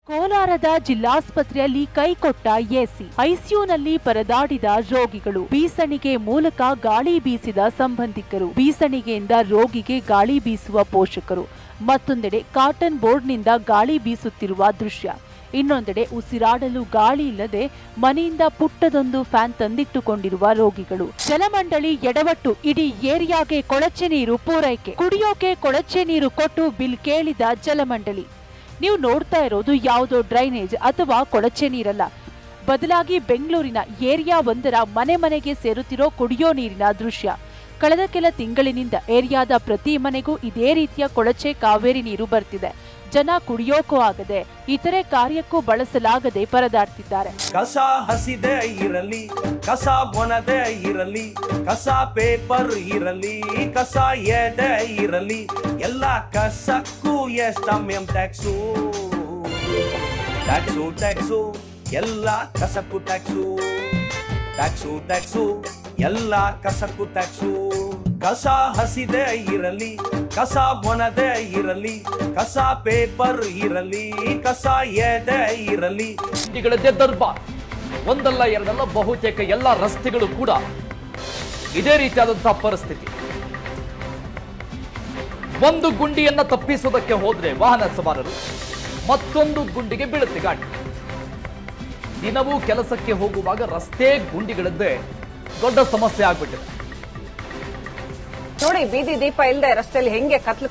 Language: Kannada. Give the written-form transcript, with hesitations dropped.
ಕೋಲಾರದ ಜಿಲ್ಲಾಸ್ಪತ್ರೆಯಲ್ಲಿ ಕೈಕೊಟ್ಟ ಎಸಿ, ಐಸಿಯುನಲ್ಲಿ ಪರದಾಡಿದ ರೋಗಿಗಳು, ಬೀಸಣಿಗೆ ಮೂಲಕ ಗಾಳಿ ಬೀಸಿದ ಸಂಬಂಧಿಕರು, ಬೀಸಣಿಗೆಯಿಂದ ರೋಗಿಗೆ ಗಾಳಿ ಬೀಸುವ ಪೋಷಕರು, ಮತ್ತೊಂದೆಡೆ ಕಾಟನ್ ಬೋರ್ಡ್ನಿಂದ ಗಾಳಿ ಬೀಸುತ್ತಿರುವ ದೃಶ್ಯ, ಇನ್ನೊಂದೆಡೆ ಉಸಿರಾಡಲು ಗಾಳಿ ಇಲ್ಲದೆ ಮನೆಯಿಂದ ಪುಟ್ಟದೊಂದು ಫ್ಯಾನ್ ತಂದಿಟ್ಟುಕೊಂಡಿರುವ ರೋಗಿಗಳು. ಜಲಮಂಡಳಿ ಎಡವಟ್ಟು, ಇಡೀ ಏರಿಯಾಗೆ ಕೊಳಚೆ ನೀರು ಪೂರೈಕೆ, ಕುಡಿಯೋಕೆ ಕೊಳಚೆ ನೀರು ಕೊಟ್ಟು ಬಿಲ್ ಕೇಳಿದ ಜಲಮಂಡಳಿ. ನೀವು ನೋಡ್ತಾ ಇರೋದು ಯಾವುದೋ ಡ್ರೈನೇಜ್ ಅಥವಾ ಕೊಳಚೆ ನೀರಲ್ಲ, ಬದಲಾಗಿ ಬೆಂಗಳೂರಿನ ಏರಿಯಾ ಒಂದರ ಮನೆ ಮನೆಗೆ ಸೇರುತ್ತಿರೋ ಕುಡಿಯೋ ನೀರಿನ ದೃಶ್ಯ. ಕಳೆದ ಕೆಲ ತಿಂಗಳಿನಿಂದ ಏರಿಯಾದ ಪ್ರತಿ ಮನೆಗೂ ಇದೇ ರೀತಿಯ ಕೊಳಚೆ ಕಾವೇರಿ ನೀರು ಬರ್ತಿದೆ. ಜನ ಕುಡಿಯೋಕೂ ಆಗದೆ, ಇತರೆ ಕಾರ್ಯಕ್ಕೂ ಬಳಸಲಾಗದೆ ಪರದಾಡ್ತಿದ್ದಾರೆ. ಕಸ ಹಸಿದೆ ಇರಲಿ, ಕಸ ಒಣದೆ ಇರಲಿ, ಕಸ ಪೇಪರ್ ಇರಲಿ, ಕಸ ಎದೆ ಇರಲಿ, ಎಲ್ಲ ಕಸಕ್ಕೂ ಎಷ್ಟಮ್ಯಂ ಟ್ಯಾಕ್ಸು, ಟ್ಯಾಕ್ಸು ಟ್ಯಾಕ್ಸು ಎಲ್ಲ ಕಸಕ್ಕೂ ಟ್ಯಾಕ್ಸು, ಟ್ಯಾಕ್ಸು ಟ್ಯಾಕ್ಸು ಎಲ್ಲ ಕಸಕ್ಕೂ ಟ್ಯಾಕ್ಸು. ಕಸ ಹಸಿದೆ ಇರಲಿ, ಕಸ ಒಣದೆ ಇರಲಿ, ಕಸ ಪೇಪರ್ ಇರಲಿ, ಕಸ ಎದೆ ಇರಲಿ. ಗುಂಡಿಗಳದ್ದೇ ದರ್ಬಾರ್. ಒಂದಲ್ಲ ಎರಡಲ್ಲ, ಬಹುತೇಕ ಎಲ್ಲ ರಸ್ತೆಗಳು ಕೂಡ ಇದೇ ರೀತಿಯಾದಂತಹ ಪರಿಸ್ಥಿತಿ. ಒಂದು ಗುಂಡಿಯನ್ನ ತಪ್ಪಿಸೋದಕ್ಕೆ ಹೋದ್ರೆ ವಾಹನ ಸವಾರರು ಮತ್ತೊಂದು ಗುಂಡಿಗೆ ಬೀಳುತ್ತೆ ಗಾಡಿ. ದಿನವೂ ಕೆಲಸಕ್ಕೆ ಹೋಗುವಾಗ ರಸ್ತೆ ಗುಂಡಿಗಳದ್ದೇ ದೊಡ್ಡ ಸಮಸ್ಯೆ ಆಗ್ಬಿಟ್ಟಿದೆ. ನೋಡಿ, ಬೀದಿ ದೀಪ ಇಲ್ಲದೆ ರಸ್ತೆಯಲ್ಲಿ ಹೆಂಗೆ ಕತ್ಲು